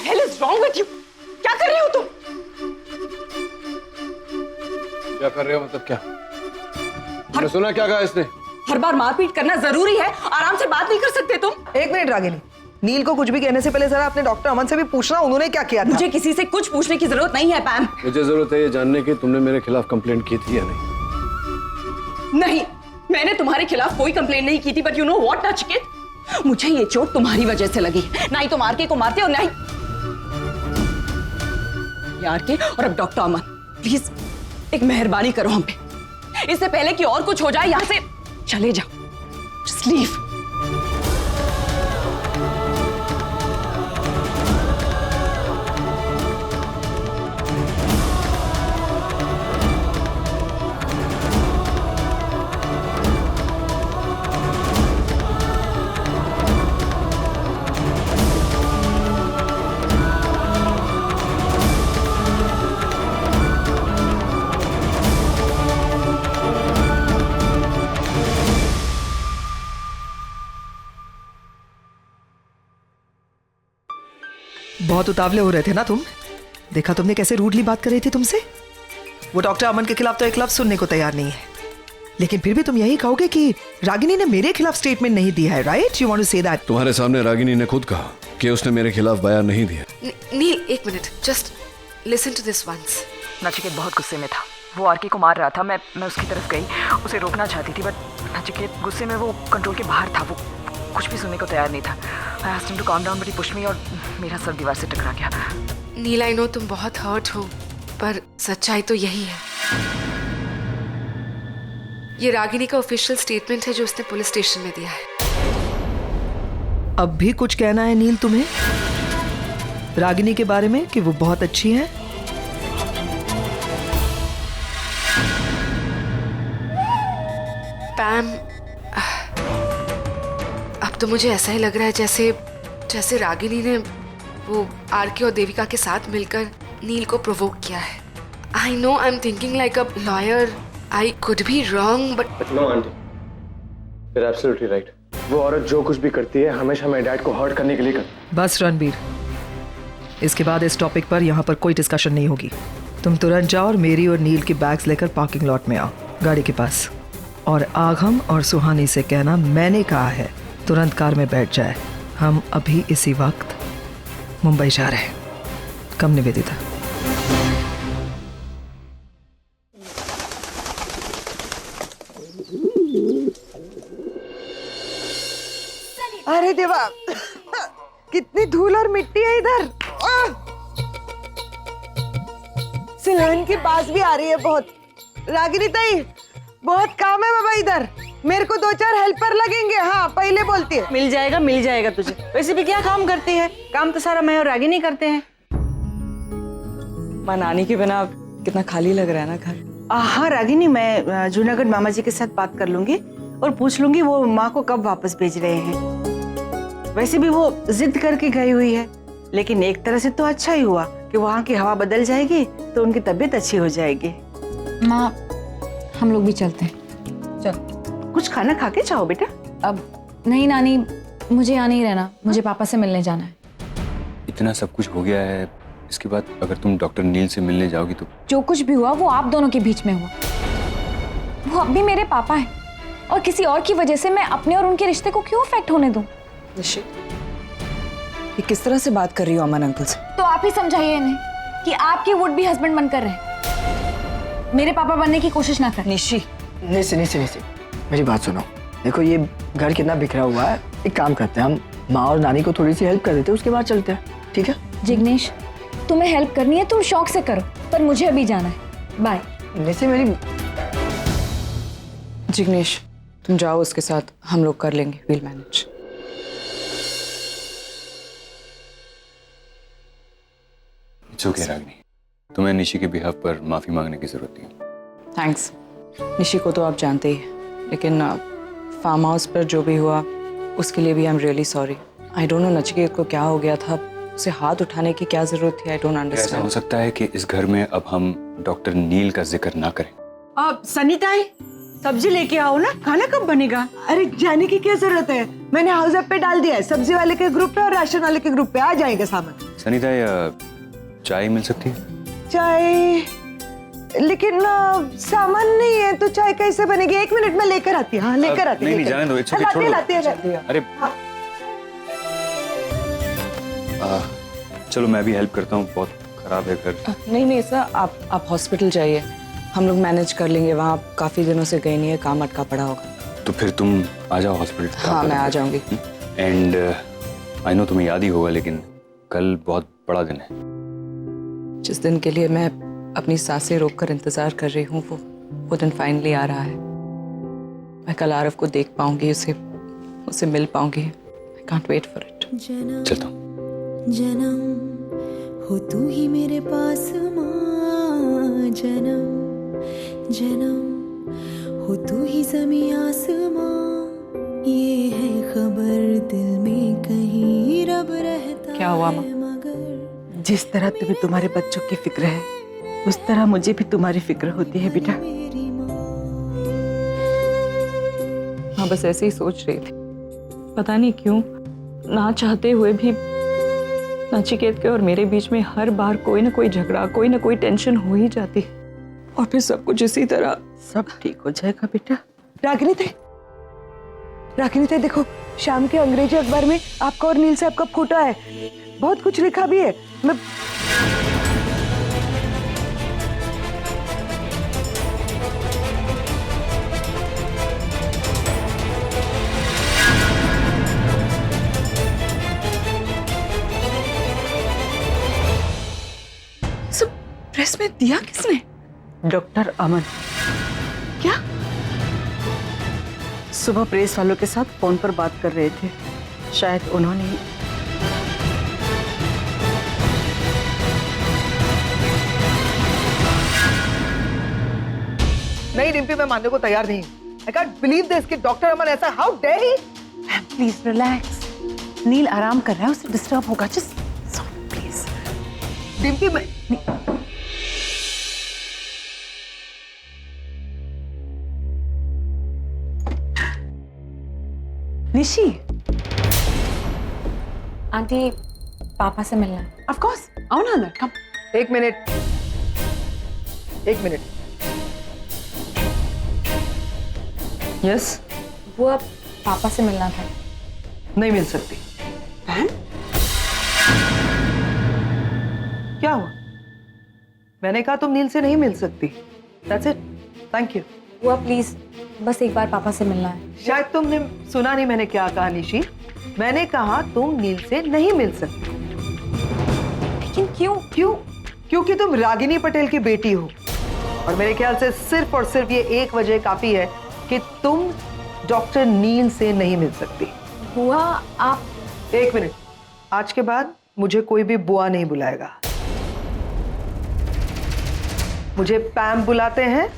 hell is wrong with you? क्या कर रही हो तुम? क्या कर रहे हो मतलब क्या? तुमने सुना क्या कहा इसने? हर बार मारपीट करना जरूरी है? आराम से बात नहीं कर सकते तुम? एक मिनट रागिनी, नील को कुछ भी कहने से पहले जरा अपने डॉक्टर अमन से भी पूछना उन्होंने क्या किया था। मुझे किसी से कुछ पूछने की जरूरत नहीं है पैम। मुझे जरूरत है ये जानने की तुमने मेरे खिलाफ कंप्लेंट की थी या नहीं। नहीं, मैंने तुम्हारे खिलाफ कोई कंप्लेंट नहीं की थी, but you know what Nachiket, मुझे ये चोट तुम्हारी वजह से लगी। ना ही तुम आरके को मारते हो, ना ही आरके और अब डॉक्टर अमन, प्लीज एक मेहरबानी करो हम पे। इससे पहले कि और कुछ हो जाए, यहां से चले जाओ। Just leave. बहुत उतावले हो रहे थे ना तुम? देखा तुमने कैसे रूडली बात कर रही थी तुमसे? वो डॉक्टर अमन के खिलाफ तो एक लफ्ज सुनने को तैयार नहीं है, लेकिन फिर भी तुम यही कहोगे कि रागिनी ने मेरे खिलाफ स्टेटमेंट नहीं दिया है, right? You want to say that? तुम्हारे सामने रागिनी ने खुद कहा कि उसने मेरे खिलाफ बयान नहीं दिया। नील, एक minute, just listen to this once. Nachiket बहुत गुस्से में था, वो आरके को मार रहा था। मैं उसकी तरफ गई, उसे रोकना चाहती थी, बट नचिकेत गुस्से में वो कंट्रोल के बाहर था। वो कुछ भी सुनने को तैयार नहीं था। I asked him to calm down, but he pushed me और मेरा सर दीवार से टकरा गया। नील, आई नो तुम बहुत हर्ट हो, पर सच्चाई तो यही है। ये रागिनी का ऑफिशियल स्टेटमेंट है जो उसने पुलिस स्टेशन में दिया है। अब भी कुछ कहना है नील तुम्हें रागिनी के बारे में कि वो बहुत अच्छी है? पैम, अब तो मुझे ऐसा ही लग रहा है जैसे रागिनी ने वो आरके और देविका के साथ मिलकर नील को प्रोवोक किया है। I know I am thinking like a lawyer, I could be wrong, but no aunty, you're absolutely right. वो औरत जो कुछ भी करती है हमेशा मेरे डैड को हर्ट करने के लिए करती है। बस रणबीर, इसके बाद इस टॉपिक पर यहाँ पर कोई डिस्कशन नहीं होगी। तुम तुरंत जाओ और मेरी और नील की बैग्स लेकर पार्किंग लॉट में आओ, गाड़ी के पास, और आगम और सुहानी से कहना मैंने कहा है तुरंत कार में बैठ जाए। हम अभी इसी वक्त मुंबई जा रहे हैं। कम निवेदिता। अरे देवा, कितनी धूल और मिट्टी है इधर। सिलवन की बास भी आ रही है बहुत। रागिनी ताई, बहुत काम है बाबा इधर। मेरे को 2-4 हेल्पर लगेंगे। हाँ, पहले बोलती है। मिल जाएगा तुझे। वैसे भी क्या काम करती है? काम तो सारा मैं और रागिनी करते हैं। माँ नानी के बिना कितना खाली लग रहा है ना घर। हाँ रागिनी, मैं जूनागढ़ मामा जी के साथ बात कर लूंगी और पूछ लूंगी वो माँ को कब वापस भेज रहे हैं। वैसे भी वो जिद करके गई हुई है, लेकिन एक तरह से तो अच्छा ही हुआ कि वहाँ की हवा बदल जाएगी तो उनकी तबीयत अच्छी हो जाएगी। माँ, हम लोग भी चलते हैं। चल, कुछ खाना खा के जाओ बेटा। अब नहीं नानी, मुझे यहाँ नहीं रहना, मुझे पापा से मिलने जाना है। इतना सब कुछ हो गया है, इसके बाद अगर तुम डॉक्टर नील से मिलने जाओगी तो? जो कुछ भी हुआ वो आप दोनों के बीच में हुआ। वो अब भी मेरे पापा हैं और किसी और की वजह से मैं अपने और उनके रिश्ते को क्यों अफेक्ट होने दूं? निशी, ये किस तरह से बात कर रही हो अमन अंकल से? तो आप ही समझाइए इन्हें कि आपके वुड भी हस्बैंड बनकर रहे, मेरे पापा बनने की कोशिश ना करें। निशी, मेरी बात सुनो। देखो, ये घर कितना बिखरा हुआ है। एक काम करते हैं, हम माँ और नानी को थोड़ी सी हेल्प कर देते हैं, उसके बाद चलते हैं, ठीक है? जिग्नेश, तुम्हें हेल्प करनी है तुम शौक से करो, पर मुझे अभी जाना है। बाय। वैसे मेरी जिग्नेश, तुम जाओ उसके साथ, हम लोग कर लेंगे, will manage. It's okay Ragini, तुम्हें निशी के बिहाफ पर माफी मांगने की जरूरत नहीं है। थैंक्स। निशी को तो आप जानते ही, लेकिन फार्म हाउस पर जो भी हुआ उसके लिए भी I am really sorry. I don't know Nachiket को क्या हो गया था, उसे हाथ उठाने की क्या जरूरत थी। I don't understand. ऐसा हो सकता है कि इस घर में अब हम डॉक्टर नील का जिक्र ना करें। अब सनीताई, सब्जी लेके आओ ना, खाना कब बनेगा? अरे जाने की क्या जरूरत है, मैंने हाउस ऐप पे डाल दिया है, सब्जी वाले के ग्रुप पे और राशन वाले के ग्रुप पे आ जाएगा सामान। सनीता, या चाय मिल सकती है? चाय, लेकिन सामान नहीं है तो चाय कैसे बनेगी? 1 मिनट में लेकर आती हूँ। हाँ, लेकर आती नहीं, जाने दो, it's okay, छोड़ दो। लाती है। अरे चलो मैं भी हेल्प करता हूँ, बहुत खराब है घर। नहीं सर, आप हॉस्पिटल जाइए, हम लोग मैनेज कर लेंगे। वहाँ काफ़ी दिनों से गए नहीं है, काम अटका पड़ा होगा। तो फिर तुम आ जाओ हॉस्पिटल। हाँ, मैं आ जाऊंगी। एंड आई नो तुम्हें याद ही होगा, लेकिन कल बहुत बड़ा दिन है। जिस दिन के लिए मैं अपनी सांसें रोककर इंतजार कर रही हूँ, वो दिन फाइनली आ रहा है। मैं कल आरव को देख पाऊंगी, उससे मिल पाऊंगी। I can't wait for it. चलता हूँ। जन्म हो तू ही मेरे पास माँ, जन्म हो तू ही ज़मीं आसमां, ये है खबर दिल में कहीं रब रहता। क्या हुआ माँ? मगर जिस तरह तुम्हें तुम्हारे बच्चों की फिक्र है, उस तरह मुझे भी तुम्हारी फिक्र होती है बेटा। हाँ, बस ऐसे ही सोच रही थी। पता नहीं क्यों, ना चाहते हुए भी नचिकेत के और मेरे बीच में हर बार कोई ना कोई झगड़ा, कोई ना कोई टेंशन हो ही जाती है। और फिर सब कुछ इसी तरह। सब ठीक हो जाएगा बेटा। रागिनी थे, देखो शाम के अंग्रेजी अखबार में आपका और नील साहब का फोटो है, बहुत कुछ लिखा भी है। मैं प्रेस में दिया किसने? डॉक्टर अमन। क्या? सुबह प्रेस वालों के साथ फोन पर बात कर रहे थे, शायद उन्होंने ही। नहीं डिम्पी, मैं मानने को तैयार नहीं हूँ। I can't believe this कि डॉक्टर अमन ऐसा, how dare he? Please relax, Neel आराम कर रहा है, उसे डिस्टर्ब होगा। Just please. डिम्पी, मैं निशी, आंटी, पापा से मिलना। ऑफ कोर्स, आओ ना अंदर, कम। एक मिनट। यस, वो अब पापा से मिलना था। नहीं मिल सकती। क्या हुआ? मैंने कहा तुम नील से नहीं मिल सकती। That's it. Thank you. वो प्लीज बस एक बार पापा से मिलना है। शायद तुमने सुना नहीं मैंने क्या कहा निशी। मैंने कहा तुम नील से नहीं मिल सकती। लेकिन क्यों? क्योंकि तुम रागिनी पटेल की बेटी हो, और मेरे ख्याल से सिर्फ और सिर्फ ये एक वजह काफी है कि तुम डॉक्टर नील से नहीं मिल सकती। बुआ, आप। एक मिनट, आज के बाद मुझे कोई भी बुआ नहीं बुलाएगा। मुझे पैम बुलाते हैं,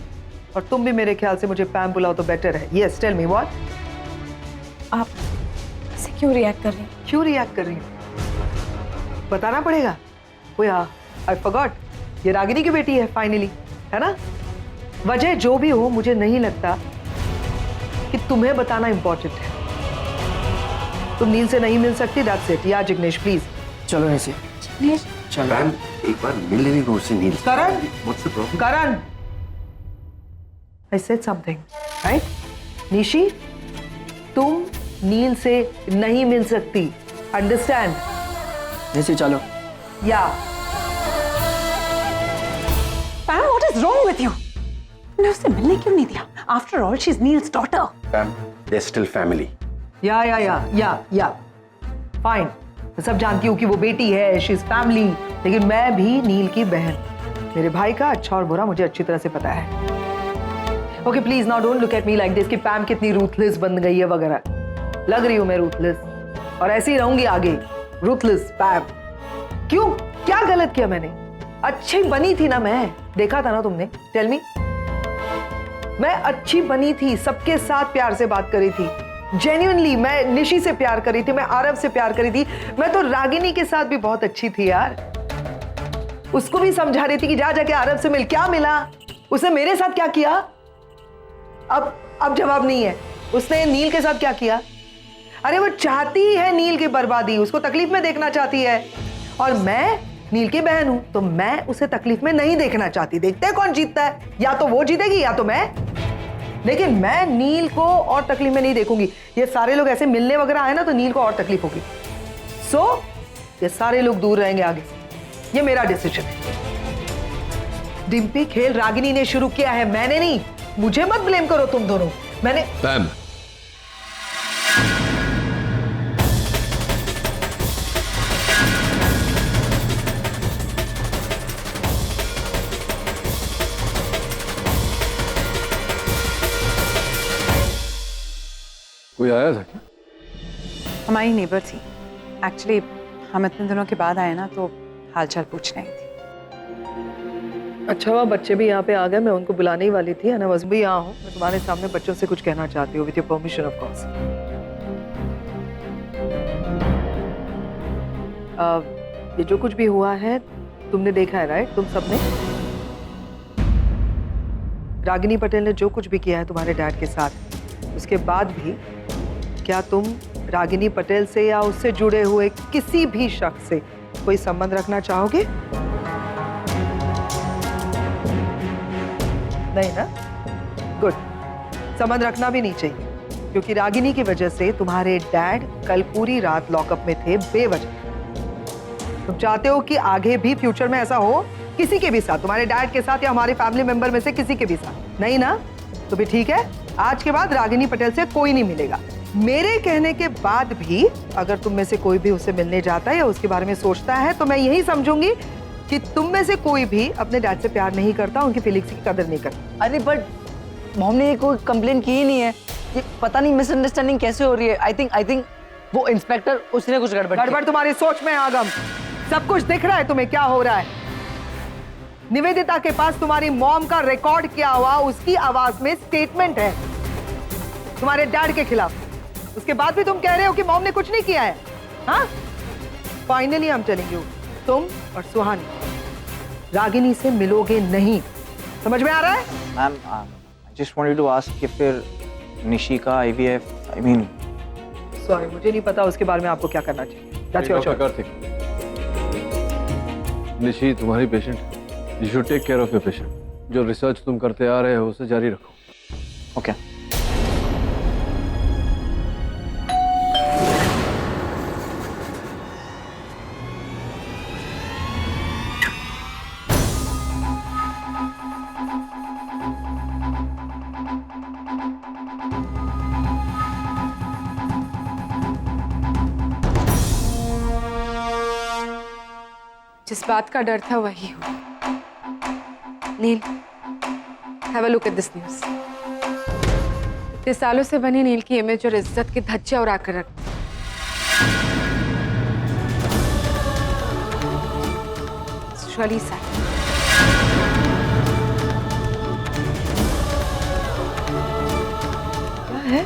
और तुम भी मेरे ख्याल से मुझे पैम बुलाओ तो बेटर है। Yes, tell me what. आप ऐसे क्यों रिएक्ट कर रही हैं? क्यों रिएक्ट कर रही हूँ? बताना पड़ेगा। ओ या, आई फॉरगॉट, ये रागिनी की बेटी है फाइनली, है ना? वजह जो भी हो, मुझे नहीं लगता कि तुम्हें बताना इंपॉर्टेंट है। तुम नील से नहीं मिल सकती, दैट्स इट। या जिग्नेश प्लीज। चलो ऐसे। चलो मैम, एक बार मिल लेने को उससे नील। करण, What's the problem? Karan, I said something, right? Nishi, तुम नील से नहीं मिल सकती, अंडरस्टैंड? ऐसे चलो। Yeah Pam, what is wrong with you? ने उसे मिलने क्यों नहीं दिया? After all she is Neel's daughter. Ma'am, they're still family. Yeah fine. मैं सब जानती हूँ कि वो बेटी है, शी इज फैमिली, लेकिन मैं भी नील की बहन। मेरे भाई का अच्छा और बुरा मुझे अच्छी तरह से पता है। Okay please, now don't look at me like this कि पैम कितनी रूथलेस बन गई है वगैरह। लग रही हूँ मैं रूथलेस, और ऐसे ही रहूंगी आगे, रूथलेस पैम। क्यों? क्या गलत किया मैंने? अच्छी बनी थी ना मैं, देखा था ना तुमने? Tell me. मैं अच्छी बनी थी, सबके साथ प्यार से बात करी थी, जेन्युइनली। मैं निशी से प्यार करी थी, मैं आरव से प्यार करी थी, मैं तो रागिनी के साथ भी बहुत अच्छी थी यार। उसको भी समझा रही थी कि जा जाके आरव से मिल। क्या मिला? उसने मेरे साथ क्या किया? अब जवाब नहीं है। उसने नील के साथ क्या किया? अरे वो चाहती है नील की बर्बादी, उसको तकलीफ में देखना चाहती है। और मैं नील की बहन हूं, तो मैं उसे तकलीफ में नहीं देखना चाहती। देखते हैं कौन जीतता है, या तो वो जीतेगी या तो मैं। लेकिन मैं नील को और तकलीफ में नहीं देखूंगी। ये सारे लोग ऐसे मिलने वगैरह आए ना तो नील को और तकलीफ होगी। सो ये सारे लोग दूर रहेंगे आगे से, ये मेरा डिसीजन है। डिम्पी, खेल रागिनी ने शुरू किया है, मैंने नहीं। मुझे मत ब्लेम करो तुम दोनों। मैंने मैम, कोई आया था क्या? हमारी नेबर थी। एक्चुअली हम इतने दिनों के बाद आए ना, तो हालचाल पूछने आई थी। अच्छा हुआ बच्चे भी यहाँ पे आ गए, मैं उनको बुलाने ही वाली थी। एंड आई वाज भी यहाँ हूँ, मैं तुम्हारे सामने बच्चों से कुछ कहना चाहती हूँ, with your permission of course. ये जो कुछ भी हुआ है तुमने देखा है, राइट? तुम सबने रागिनी पटेल ने जो कुछ भी किया है तुम्हारे डैड के साथ, उसके बाद भी क्या तुम रागिनी पटेल से या उससे जुड़े हुए किसी भी शख्स से कोई संबंध रखना चाहोगे? नहीं ना? गुड। संबंध रखना भी नहीं चाहिए, क्योंकि रागिनी की वजह से तुम्हारे डैड कल पूरी रात लॉकअप में थे बेवजह। तुम चाहते हो कि आगे भी फ्यूचर में ऐसा हो किसी के भी साथ, तुम्हारे डैड के साथ या हमारे फैमिली मेंबर में से किसी के भी साथ? नहीं ना? तो भी ठीक है, आज के बाद रागिनी पटेल से कोई नहीं मिलेगा। मेरे कहने के बाद भी अगर तुम में से कोई भी उससे मिलने जाता है या उसके बारे में सोचता है, तो मैं यही समझूंगी कि तुम में से कोई भी अपने डैड से प्यार नहीं करता, उनकी फीलिंग्स की कदर नहीं करता। अरे बट मॉम ने ये कोई कंप्लेन की ही नहीं है। ये पता नहीं मिसअंडरस्टैंडिंग कैसे हो रही है। आई थिंक वो इंस्पेक्टर, उसने कुछ गड़बड़ तुम्हारी सोच में आगम। सब कुछ दिख रहा है तुम्हें क्या हो रहा है। निवेदिता के पास तुम्हारी मॉम का रिकॉर्ड किया हुआ उसकी आवाज में स्टेटमेंट है तुम्हारे डैड के खिलाफ। उसके बाद भी तुम कह रहे हो कि मॉम ने कुछ नहीं किया है। हाँ, फाइनली हम चलेंगे, तुम और सुहानी रागिनी से मिलोगे नहीं। समझ में आ रहा है? Ma'am, I just wanted to ask कि फिर निशी का IVF, आई मीन सॉरी, मुझे नहीं पता उसके बारे में आपको क्या करना चाहिए। That's your choice. निशी तुम्हारी patient, you should take care of your patient. जो रिसर्च तुम करते आ रहे हो उसे जारी रखो। ओके। जिस बात का डर था वही हुआ। Neel, have a look at this news. इतने सालों से बनी नील की इमेज और इज्जत के धज्जे उड़ा कर रख। Really sad. क्या है?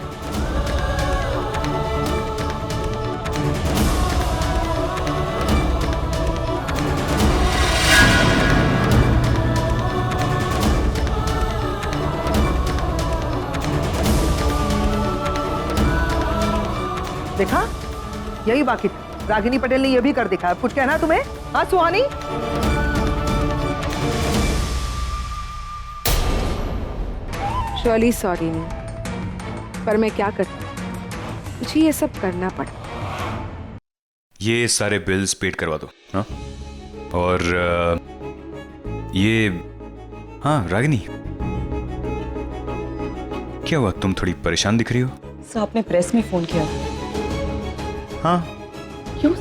देखा, यही बाकी था। रागिनी पटेल ने यह भी कर दिखाया। कुछ कहना है तुम्हें? हाँ सुहानी? Really sorry नील, पर मैं क्या करती, मुझे ये सब करना पड़ा। ये सारे बिल्स पेड करवा दो। हाँ, और ये, हाँ रागिनी, क्या हुआ? तुम थोड़ी परेशान दिख रही हो। सर, आपने प्रेस में फोन किया? हाँ। क्यों?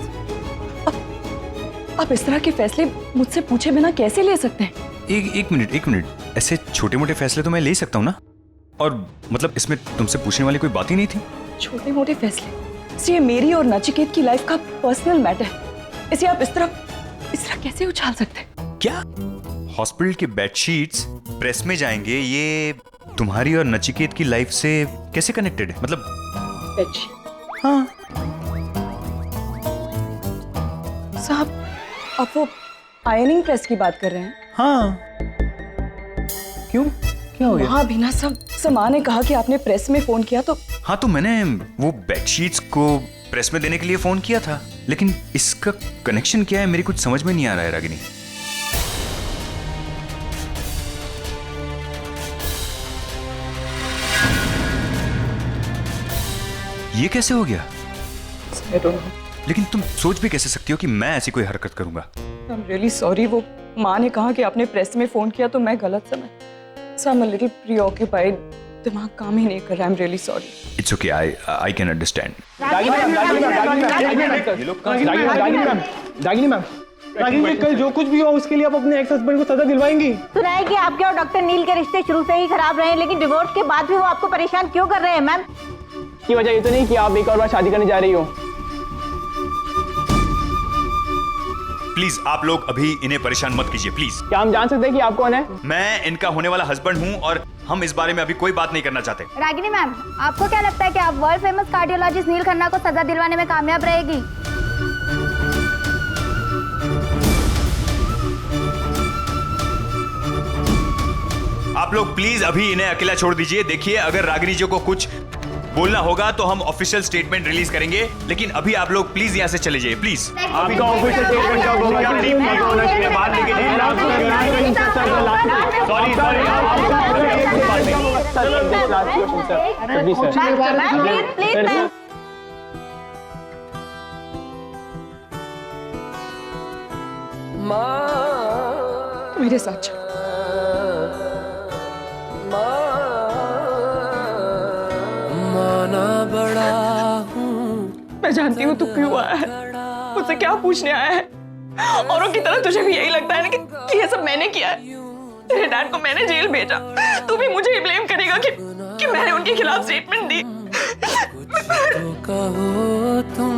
आप इस तरह के फैसले मुझसे पूछे बिना कैसे ले सकते हैं? एक मिनट, ऐसे छोटे मोटे फैसले तो मैं ले सकता हूँ ना। और मतलब इसमें तुमसे पूछने वाली कोई बात ही नहीं थी। छोटे मोटे फैसले? ये मेरी और नचिकेत की लाइफ का पर्सनल मैटर है, इसे आप इस तरह कैसे उछाल सकते हैं? क्या हॉस्पिटल के बेडशीट्स प्रेस में जाएंगे, ये तुम्हारी और नचिकेत की लाइफ से कैसे कनेक्टेड है? मतलब बेडशीट? हाँ। साहब, आप वो आयरनिंग प्रेस की बात कर रहे हैं? हाँ। क्यों, क्या हो गया? वहाँ भी ना सब माँ ने कहा कि आपने प्रेस में फोन किया तो। हाँ, तो मैंने वो बेडशीट्स को प्रेस में देने के लिए फोन किया था, लेकिन इसका कनेक्शन क्या है मेरी कुछ समझ में नहीं आ रहा है रागिनी। ये कैसे हो गया? I don't know. लेकिन तुम सोच भी कैसे सकती हो कि मैं ऐसी कोई हरकत करूंगा? I'm really sorry. वो माँ ने कहा कि आपने प्रेस में फोन किया तो मैं गलत समझ। So I'm a little preoccupied. दिमाग काम ही नहीं कर रहा। I'm really sorry. It's okay, I can understand. Ragini ma'am, कल जो कुछ भी हो उसके लिए आप अपने एक्स हस्बैंड को सजा दिलवाएंगी? सुना है कि आपके और डॉक्टर नील के रिश्ते शुरू से ही खराब रहे हैं, लेकिन डिवोर्स के बाद भी वो आपको परेशान क्यों कर रहे हैं मैम? की वजह ये तो नहीं कि आप एक और बार शादी करने जा रही हो। प्लीज आप लोग अभी इन्हें परेशान मत कीजिए प्लीज। क्या हम जान सकते हैं कि आप कौन है? मैं इनका होने वाला हस्बैंड हूँ और हम इस बारे में अभी कोई बात नहीं करना चाहते। रागिनी मैम, आपको क्या लगता है कि आप वर्ल्ड फेमस कार्डियोलॉजिस्ट नील खन्ना को सजा दिलवाने में कामयाब रहेगी? आप लोग प्लीज अभी इन्हें अकेला छोड़ दीजिए। देखिए, अगर रागिनी जी को कुछ बोलना होगा तो हम ऑफिशियल स्टेटमेंट रिलीज करेंगे, लेकिन अभी आप लोग प्लीज यहाँ से चले जाइए प्लीज। आपका ऑफिशियल स्टेटमेंट कब होगा? बात लेके मेरे साथ चलो। मैं जानती हूँ तू क्यों आया है, मुझसे क्या पूछने आया है। औरों की तरह तुझे भी यही लगता है ना कि ये सब मैंने किया है। तेरे डैड को मैंने जेल भेजा, तू भी मुझे ही ब्लेम करेगा कि मैंने उनके खिलाफ स्टेटमेंट दी। कहो तुम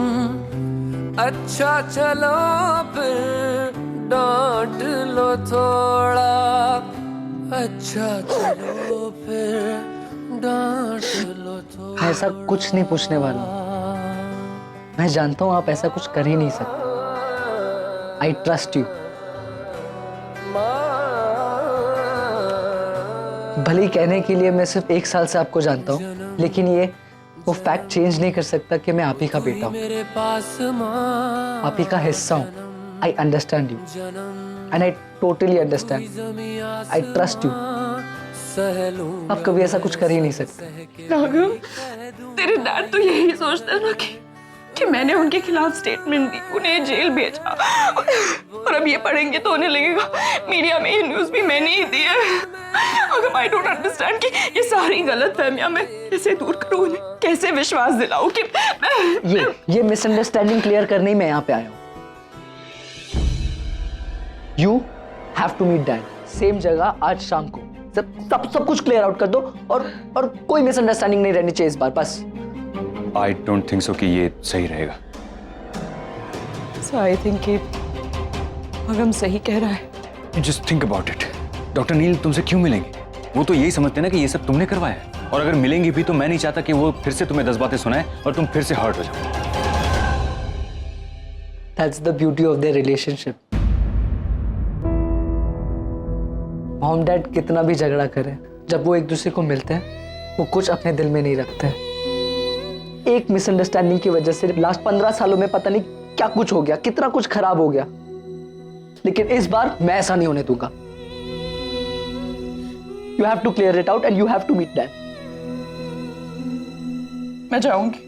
अच्छा चलो फिर डांट लो थोड़ा, अच्छा चलो फिर डांट लो थोड़ा। ऐसा कुछ नहीं पूछने वाला। मैं जानता हूं आप ऐसा कुछ कर ही नहीं सकते। I trust you. भले ही कहने के लिए मैं सिर्फ 1 साल से आपको जानता हूं, लेकिन ये वो फैक्ट चेंज नहीं कर सकता कि मैं आप ही का बेटा हूं, आप ही का हिस्सा हूं। I understand you and I totally understand. I trust you. आप कभी ऐसा कुछ कर ही नहीं सकते। राघव, तेरे डैड तो यही सोचते हैं ना कि मैंने उनके खिलाफ स्टेटमेंट दी, उन्हें जेल भेजा, और अब ये पढ़ेंगे तो उन्हें लगेगा मीडिया में ये न्यूज़ भी मैंने ही दी है। अगर आई डोंट अंडरस्टैंड कि ये सारी गलतफहमियां मैं कैसे दूर करूं, उन्हें कैसे विश्वास दिलाऊं कि ये मिसअंडरस्टैंडिंग क्लियर करने ही मैं यहाँ पे आया हूँ। You have to meet dad same जगह आज शाम को। सब कुछ क्लियर आउट कर दो और कोई मिसअंडरस्टैंडिंग नहीं रहनी चाहिए इस बार, बस। आई डोंट थिंक सो कि ये सही रहेगा। So I think कि अगम सही कह रहा है। You just think about it. Doctor Neel तुमसे क्यों मिलेंगे? वो तो यही समझते ना कि ये सब तुमने करवाया है, और अगर मिलेंगे भी तो मैं नहीं चाहता कि वो फिर से तुम्हें 10 बातें सुनाए और तुम फिर से हर्ट हो जाओ। That's the beauty of their relationship. Mom dad कितना भी झगड़ा करें, जब वो एक दूसरे को मिलते हैं वो कुछ अपने दिल में नहीं रखते हैं। एक मिसअंडरस्टैंडिंग की वजह से लास्ट 15 सालों में पता नहीं क्या कुछ हो गया, कितना कुछ खराब हो गया, लेकिन इस बार मैं ऐसा नहीं होने दूंगा। You have to clear it out and you have to meet dad. मैं जाऊंगी।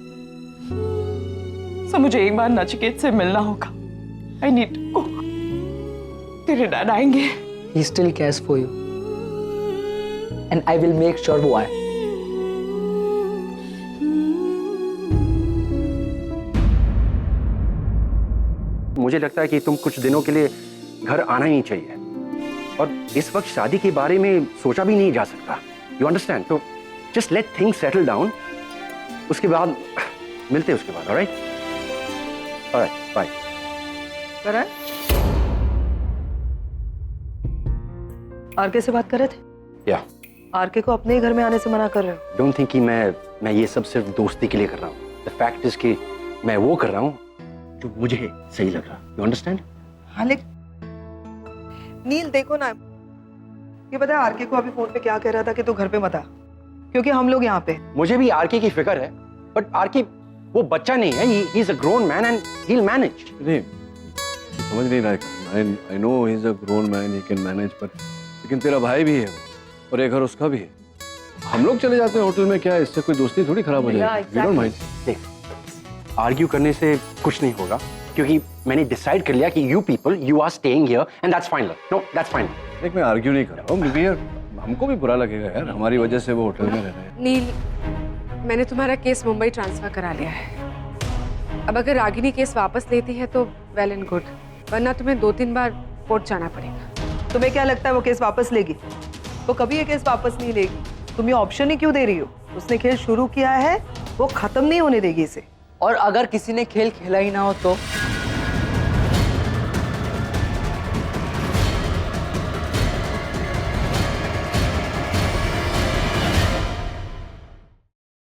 मुझे एक बार नचिकेत से मिलना होगा। I need to go. तेरे डैड आएंगे। He still cares for you, and I will make sure वो आए। मुझे लगता है कि तुम कुछ दिनों के लिए घर आना ही नहीं चाहिए, और इस वक्त शादी के बारे में सोचा भी नहीं जा सकता। You understand? तो just let things settle down, उसके बाद मिलते हैं उसके बाद। Alright alright, bye. Karan, RK से बात कर रहे थे? या आरके को अपने ही घर में आने से मना कर रहे हो? डोंट थिंक कि मैं ये सब सिर्फ दोस्ती के लिए कर रहा हूँ। द फैक्ट इज कि मैं वो कर रहा हूँ जो मुझे सही लग रहा। You understand? हाँ, लेकिन नील देखो ना, ये पता है आरके को अभी फोन पे क्या कह रहा था कि तू घर पे मत आ, क्योंकि हम लोग यहाँ पे। मुझे भी आरके की फिक्र है, बट आरके वो बच्चा नहीं है, he is a grown man and he'll manage. नहीं, समझ नहीं रहा है। I know he's a grown man, he can manage, पर लेकिन तेरा भाई भी है और एक घर उसका भी है। हम लोग चले जाते हैं होटल में, क्या है इससे कोई दोस्ती थोड़ी खराब हो जाएगी? You don't mind? देख, आर्ग्यू करने से कुछ नहीं होगा, क्योंकि मैंने डिसाइड कर लिया कि you people, you are staying here and that's final. No, that's final. देख, मैं आर्ग्यू नहीं कर रहा हूँ, यार हमको भी बुरा लगेगा यार, हमारी वजह से वो होटल में रह रहे हैं। नील, मैंने तुम्हारा केस मुंबई ट्रांसफर करा लिया है। अब अगर रागिनी केस वापस लेती है तो वेल एंड गुड, वरना तुम्हें 2-3 बार कोर्ट जाना पड़ेगा। तुम्हें क्या लगता है वो केस वापस लेगी? वो कभी ये केस वापस नहीं लेगी। तुम ये ऑप्शन ही क्यों दे रही हो? उसने खेल शुरू किया है, वो खत्म नहीं होने देगी इसे। और अगर किसी ने खेल खेला ही ना हो तो